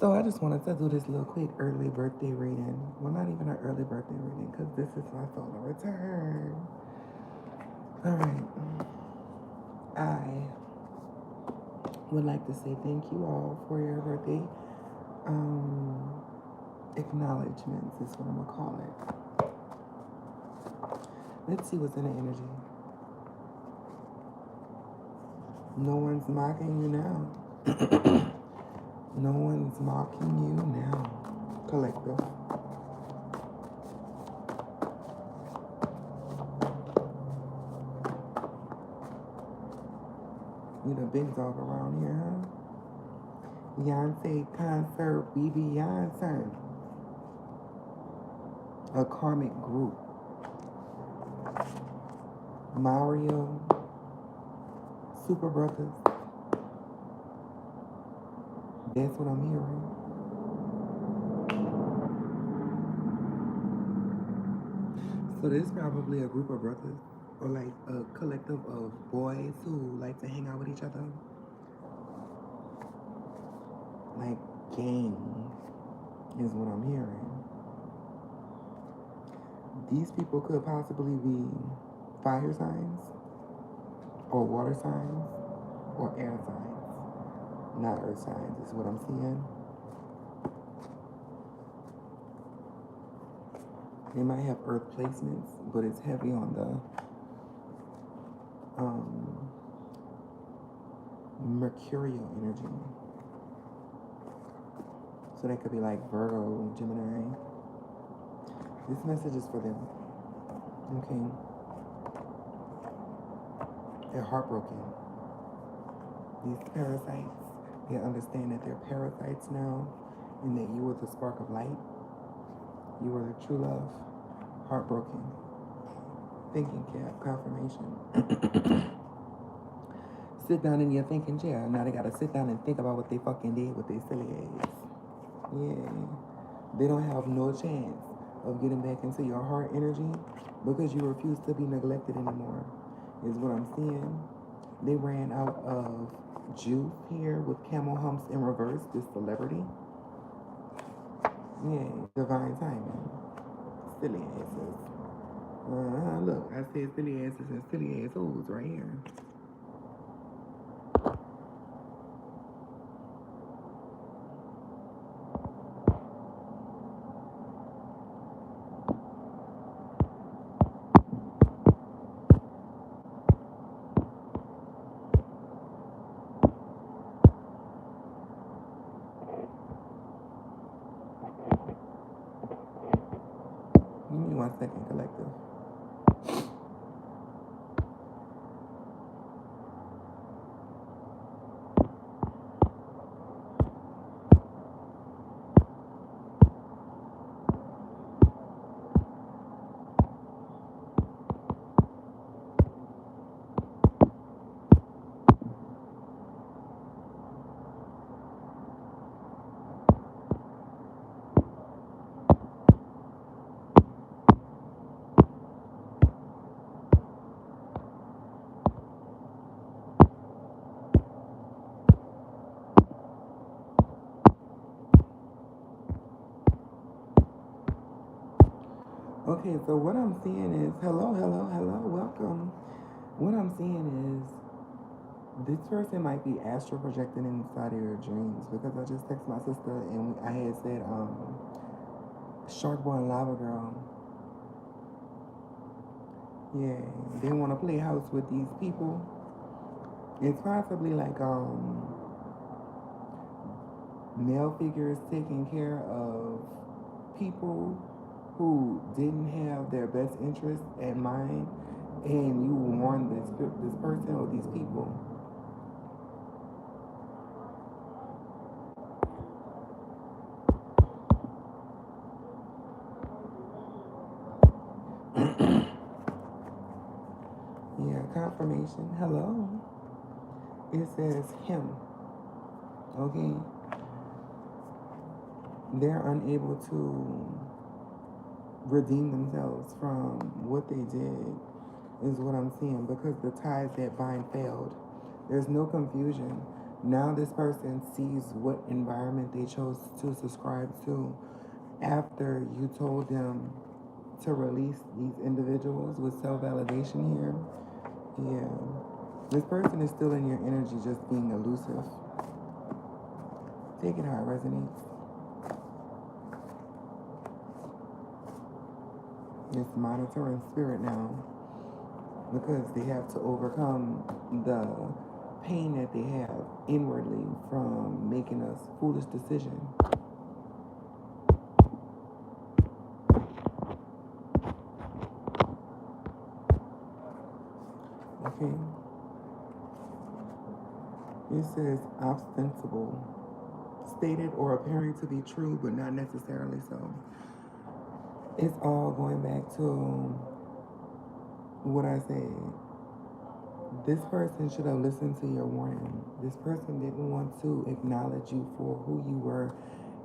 So I just wanted to do this little quick early birthday reading. Well, not even an early birthday reading because this is my solar return. All right. I would like to say thank you all for your birthday acknowledgments is what I'm going to call it. Let's see what's in the energy. No one's mocking you now. No one's mocking you now. Collective. You the big dog around here, huh? Beyonce concert, Beyonce. A karmic group. Mario, Super Brothers. That's what I'm hearing. So there's probably a group of brothers or like a collective of boys who like to hang out with each other. Like gang is what I'm hearing. These people could possibly be fire signs or water signs or air signs. Not earth signs is what I'm seeing. They might have earth placements, but it's heavy on the mercurial energy. So they could be like Virgo, Gemini. This message is for them. Okay. They're heartbroken. These parasites, they understand that they're parasites now and that you were the spark of light. You were the true love. Heartbroken. Thinking cap, confirmation. Sit down in your thinking chair. Now they gotta sit down and think about what they fucking did with their silly ass. Yeah. They don't have no chance of getting back into your heart energy because you refuse to be neglected anymore, is what I'm seeing. They ran out of juice here with camel humps in reverse, this celebrity. Yeah, divine timing. Silly asses. Look, I said silly asses and silly assholes right here. Give me 1 second, collective. Okay, so what I'm seeing is hello, hello, hello, welcome. What I'm seeing is this person might be astral projecting inside of your dreams because I just texted my sister and I had said Shark Boy and Lava Girl. Yeah, they want to play house with these people. It's possibly like male figures taking care of people who didn't have their best interest at mind, and you warn this person or these people. Yeah, confirmation. Hello. It says him. Okay. They're unable to redeem themselves from what they did, is what I'm seeing, because the ties that bind failed. There's no confusion. Now this person sees what environment they chose to subscribe to after you told them to release these individuals with self-validation here. Yeah. This person is still in your energy, just being elusive. Take it how it resonates. It's monitoring spirit now because they have to overcome the pain that they have inwardly from making a foolish decision. Okay. It says ostensible, stated or appearing to be true, but not necessarily so. It's all going back to what I said. This person should have listened to your warning. This person didn't want to acknowledge you for who you were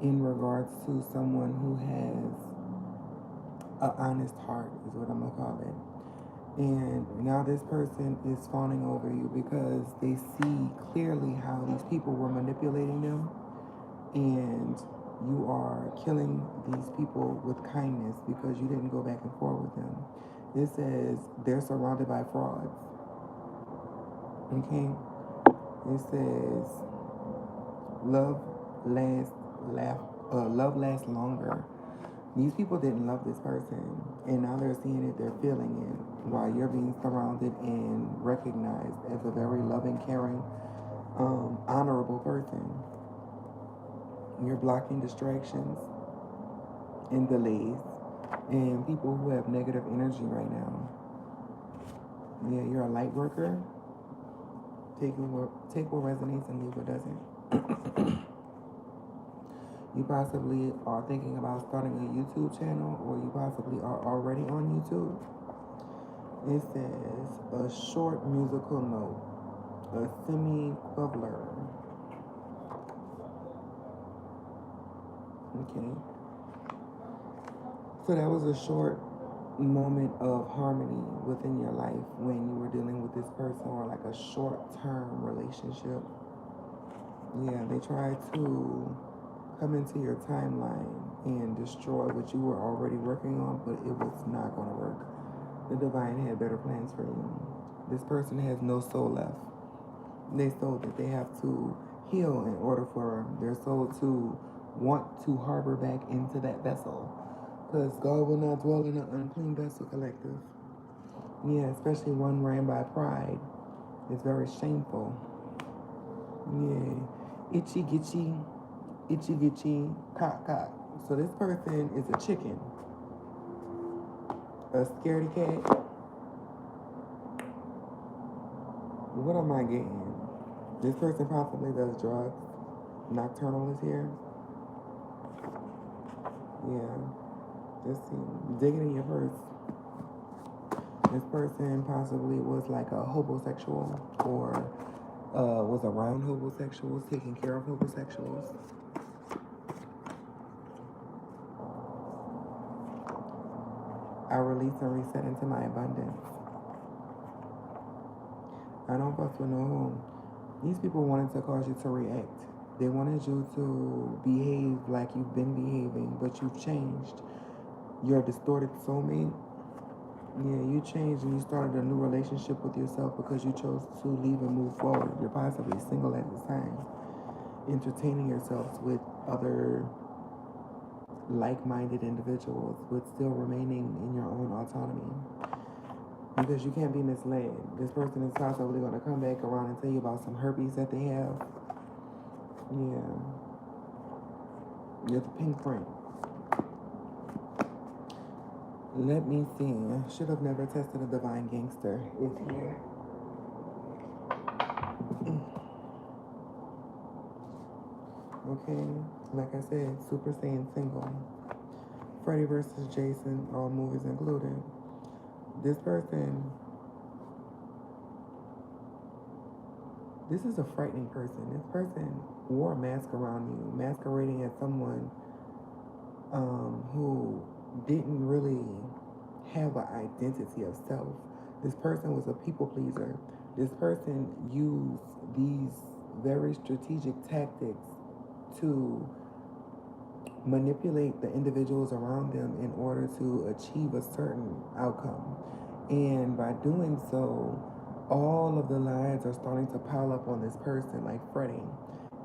in regards to someone who has an honest heart, is what I'm going to call it. And now this person is fawning over you because they see clearly how these people were manipulating them, and you are killing these people with kindness because you didn't go back and forth with them. It says they're surrounded by frauds. Okay? It says love lasts longer. These people didn't love this person, and now they're seeing it, they're feeling it, while you're being surrounded and recognized as a very loving, caring, honorable person. You're blocking distractions and delays and people who have negative energy right now. Yeah, you're a light worker. Take what resonates and leave what doesn't. You possibly are thinking about starting a YouTube channel, or you possibly are already on YouTube. It says a short musical note, a semi-quibbler. Okay. So that was a short moment of harmony within your life when you were dealing with this person, or like a short-term relationship. Yeah, they tried to come into your timeline and destroy what you were already working on, but it was not going to work. The divine had better plans for you. This person has no soul left. They soul that they have to heal in order for their soul to want to harbor back into that vessel, because God will not dwell in an unclean vessel, collective. Yeah, especially one ran by pride. It's very shameful. Yeah, itchy gitchy, cock cock. So this person is a chicken, a scaredy cat. What am I getting? This person possibly does drugs. Nocturnal is here. Yeah. Just see, digging in your purse. This person possibly was like a homosexual, or was around homosexuals, taking care of homosexuals. I release and reset into my abundance. I don't fuss with no whom. These people wanted to cause you to react. They wanted you to behave like you've been behaving, but you've changed. You're a distorted soulmate. Yeah, you changed and you started a new relationship with yourself because you chose to leave and move forward. You're possibly single at this time, entertaining yourselves with other like-minded individuals, but still remaining in your own autonomy. Because you can't be misled. This person is possibly going to come back around and tell you about some herpes that they have. Yeah. You're the pink print. Let me see. Should have never tested a divine gangster. It's here. Okay. Like I said, Super Saiyan single. Freddy versus Jason, all movies included. This person, this is a frightening person. This person wore a mask around you, masquerading as someone who didn't really have an identity of self. This person was a people pleaser. This person used these very strategic tactics to manipulate the individuals around them in order to achieve a certain outcome. And by doing so, all of the lies are starting to pile up on this person, like fretting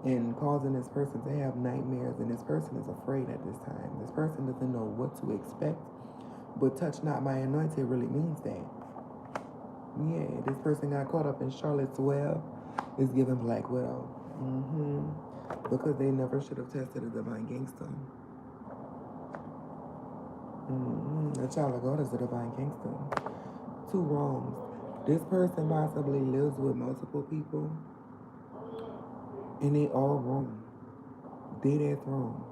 and causing this person to have nightmares. And this person is afraid at this time. This person doesn't know what to expect. But touch not my anointed really means that. Yeah, this person got caught up in Charlotte's Web. Is giving Black Widow. Because they never should have tested a divine gangster. A child of God is a divine gangster. Two wrongs. This person possibly lives with multiple people, and they all wrong. That's wrong.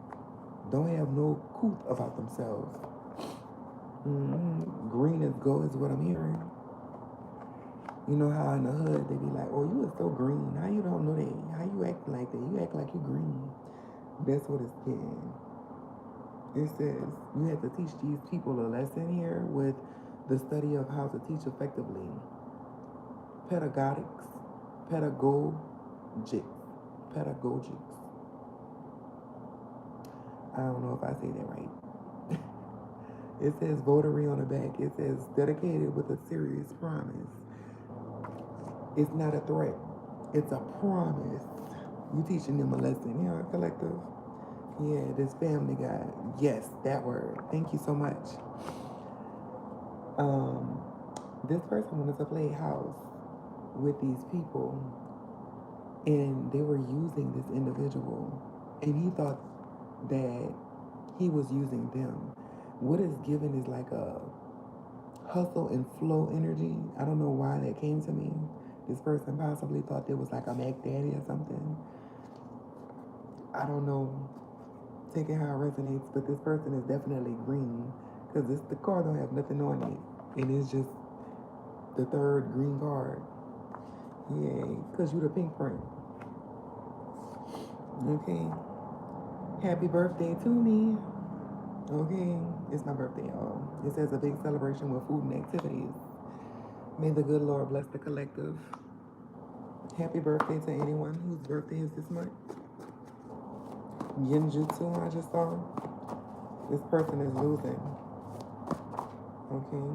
Don't have no couth about themselves. Green as gold is what I'm hearing. You know how in the hood they be like, oh, you are so green. How you don't know that? How you act like that? You act like you green. That's what it's getting. It says you have to teach these people a lesson here with the study of how to teach effectively. Pedagogics. Pedagogics. I don't know if I say that right. It says votary on the back. It says dedicated with a serious promise. It's not a threat. It's a promise. You teaching them a lesson. Yeah, collective. Yeah, this family guy. Yes, that word. Thank you so much. This person wanted to play house with these people, and they were using this individual, and he thought that he was using them. What is given is like a hustle and flow energy. I don't know why that came to me. This person possibly thought there was like a Mac Daddy or something. I don't know. Taking how it resonates, but this person is definitely green because the card don't have nothing on it, and it's just the third green card. Yay, because you the pink print. Okay. Happy birthday to me. Okay, it's my birthday, y'all. It says a big celebration with food and activities. May the good Lord bless the collective. Happy birthday to anyone whose birthday is this month. Genjutsu, I just saw. This person is losing. Okay.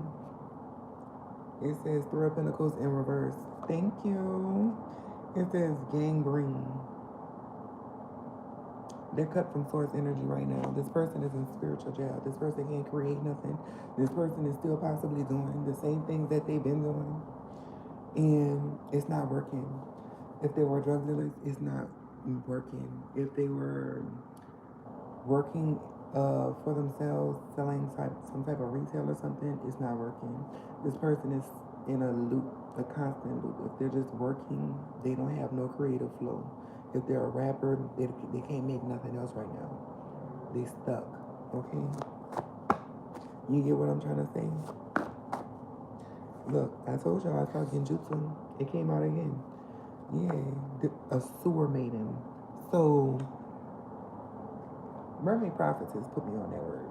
It says Three of Pentacles in reverse. Thank you. It says gangrene. They're cut from source energy right now. This person is in spiritual jail. This person can't create nothing. This person is still possibly doing the same things that they've been doing. And it's not working. If they were drug dealers, it's not working. If they were working for themselves, selling some type of retail or something, it's not working. This person is in a loop, a constant loop. If they're just working, they don't have no creative flow. If they're a rapper, they can't make nothing else right now. They stuck, okay? You get what I'm trying to say? Look, I told y'all I saw Genjutsu. It came out again. Yeah, a sewer maiden. So, Mermaid Prophetess put me on that word.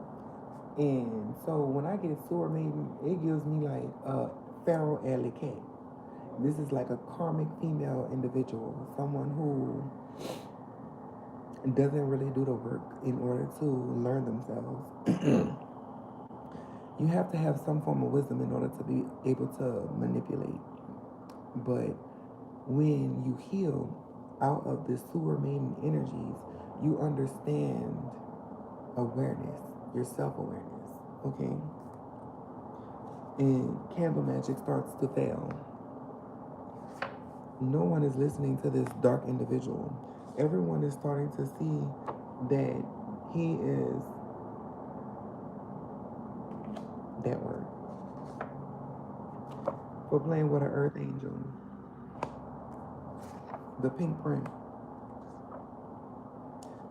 And so when I get sewer maiden, it gives me like a Pharaoh Cat. This is like a karmic female individual, someone who doesn't really do the work in order to learn themselves. You have to have some form of wisdom in order to be able to manipulate. But when you heal out of the sewer maiden energies, you understand awareness, your self-awareness, okay? And candle magic starts to fail. No one is listening to this dark individual. Everyone is starting to see that he is that word. For playing with an earth angel. The pink print.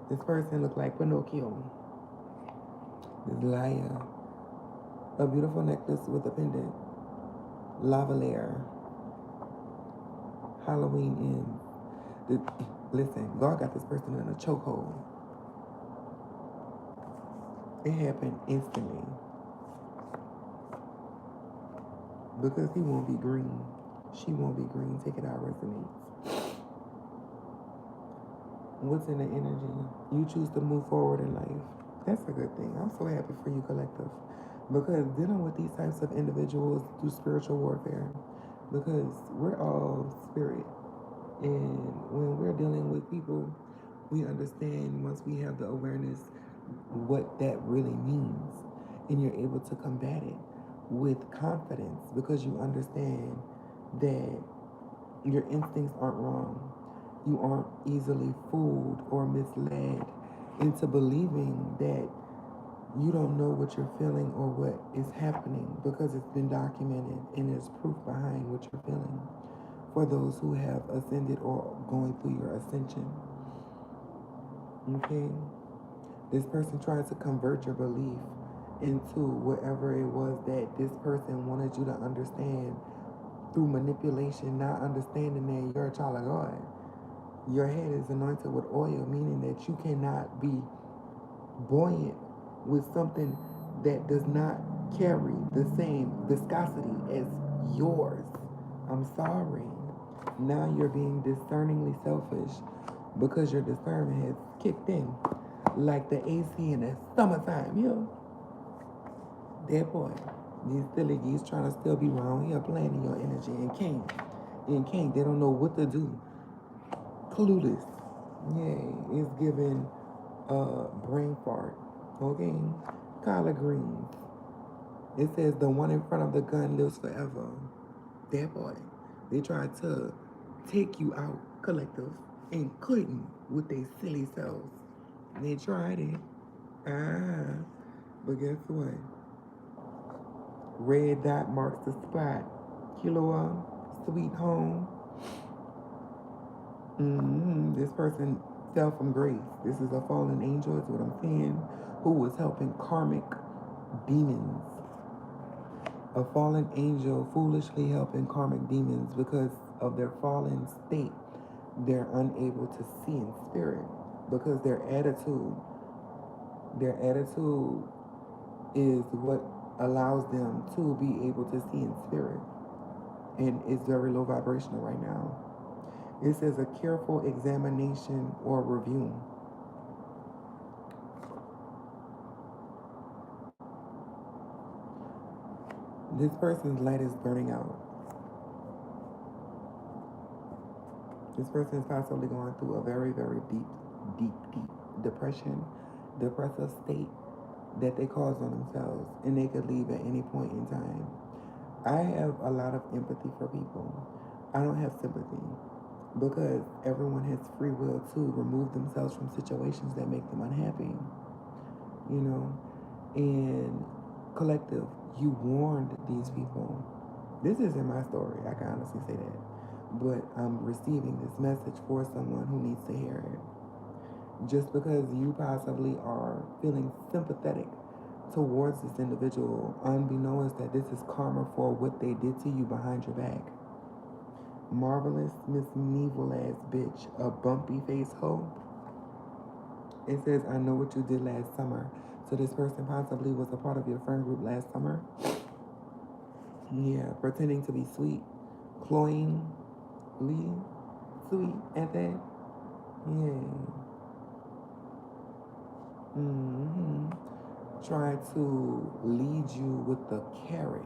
This person looked like Pinocchio. This liar. A beautiful necklace with a pendant. Lavalier. Halloween Inn. Listen, God got this person in a chokehold. It happened instantly. Because he won't be green. She won't be green. Take it out, resonates. What's in the energy? You choose to move forward in life. That's a good thing. I'm so happy for you, collective. Because dealing with these types of individuals through spiritual warfare, because we're all spirit. And when we're dealing with people, we understand once we have the awareness what that really means. And you're able to combat it with confidence because you understand that your instincts aren't wrong. You aren't easily fooled or misled into believing that you don't know what you're feeling or what is happening because it's been documented and there's proof behind what you're feeling for those who have ascended or going through your ascension. Okay? This person tried to convert your belief into whatever it was that this person wanted you to understand through manipulation, not understanding that you're a child of God. Your head is anointed with oil, meaning that you cannot be buoyant with something that does not carry the same viscosity as yours. I'm sorry. Now you're being discerningly selfish because your discernment has kicked in like the AC in the summertime. That boy. These silly geese trying to still be around here playing in your energy and can't. And can't. They don't know what to do. Clueless. Yeah, it's giving brain fart. Okay? Collard greens. It says the one in front of the gun lives forever. That boy. They tried to take you out, collective, and couldn't with their silly selves. They tried it. But guess what? Red dot marks the spot. Kilo sweet home. This person fell from grace. This is a fallen angel, is what I'm saying, who was helping karmic demons. A fallen angel foolishly helping karmic demons because of their fallen state. They're unable to see in spirit because their attitude is what allows them to be able to see in spirit. And it's very low vibrational right now. It says a careful examination or review. This person's light is burning out. This person is possibly going through a very, very deep depression, depressive state that they caused on themselves, and they could leave at any point in time. I have a lot of empathy for people. I don't have sympathy because everyone has free will to remove themselves from situations that make them unhappy, and collective, you warned these people. This isn't my story, I can honestly say that, but I'm receiving this message for someone who needs to hear it. Just because you possibly are feeling sympathetic towards this individual, unbeknownst that this is karma for what they did to you behind your back. Marvelous Miss Neville ass bitch, a bumpy face hoe. It says, I know what you did last summer. So this person possibly was a part of your friend group last summer. Yeah, pretending to be sweet. Cloyingly sweet at that. Yeah. Try to lead you with the carrot.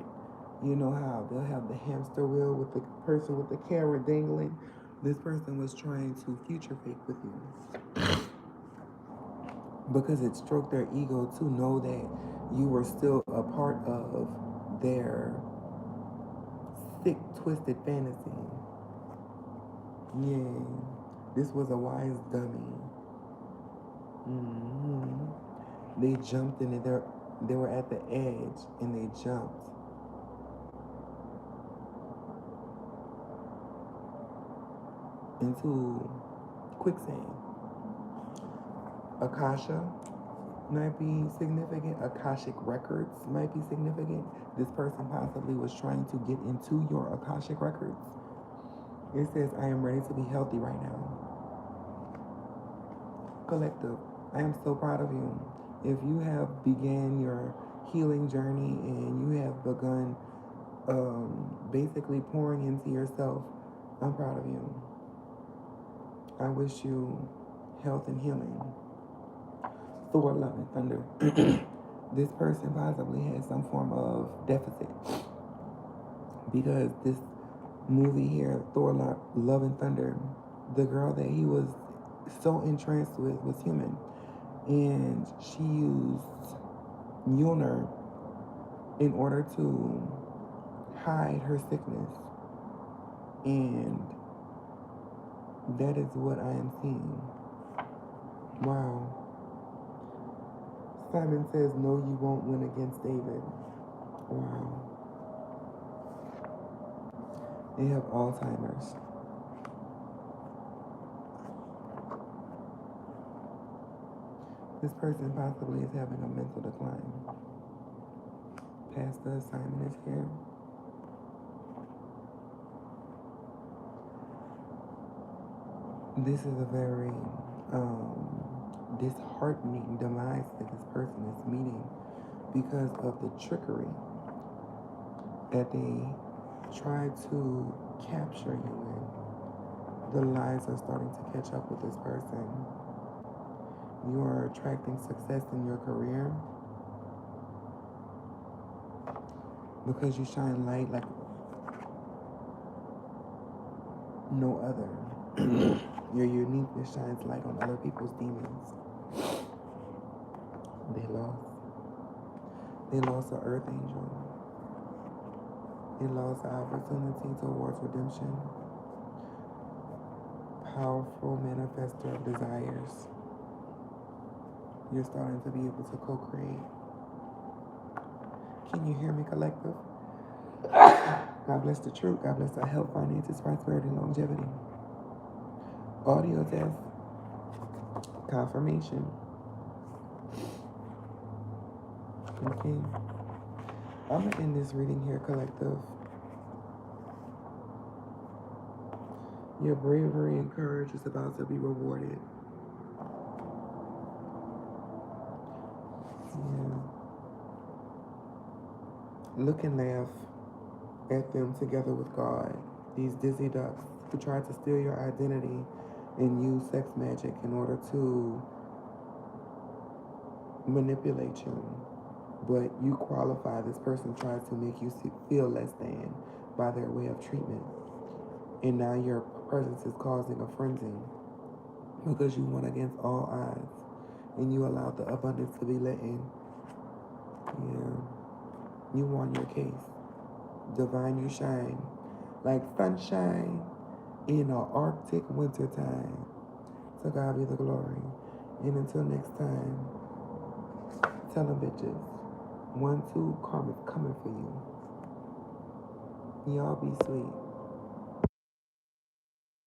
You know how they'll have the hamster wheel with the person with the carrot dangling? This person was trying to future fake with you because it stroked their ego to know that you were still a part of their sick, twisted fantasy. Yeah, this was a wise dummy. They jumped in it. They were at the edge and they jumped. Into quicksand. Akasha might be significant. Akashic records might be significant. This person possibly was trying to get into your Akashic records. It says, I am ready to be healthy right now. Collective, I am so proud of you. If you have began your healing journey and you have begun basically pouring into yourself, I'm proud of you. I wish you health and healing. Thor, love, and thunder. This person possibly has some form of deficit because this movie here, Thor, Love, and Thunder, the girl that he was so entranced with was human. And she used Mjolnir in order to hide her sickness. And that is what I am seeing. Wow. Simon says, no, you won't win against David. Wow. They have Alzheimer's. This person possibly is having a mental decline. Pastor Simon is here. This is a very disheartening demise that this person is meeting because of the trickery that they try to capture you in. The lies are starting to catch up with this person. You are attracting success in your career because you shine light like no other. Your uniqueness shines light on other people's demons. They lost an earth angel. They lost the opportunity towards redemption. Powerful manifester of desires. You're starting to be able to co-create. Can you hear me, collective? God bless the truth. God bless our health, finances, prosperity, longevity. Audio test. Confirmation. Okay. I'm going to end this reading here, collective. Your bravery and courage is about to be rewarded. Yeah. Look and laugh at them together with God. These dizzy ducks who try to steal your identity and use sex magic in order to manipulate you. But you qualify. This person tries to make you feel less than by their way of treatment. And now your presence is causing a frenzy because you went against all odds and you allowed the abundance to be let in. Yeah. You won your case. Divine, you shine like sunshine in an Arctic winter time. To God be the glory. And until next time, tell them bitches, 1, 2, karma's coming for you. Y'all be sweet.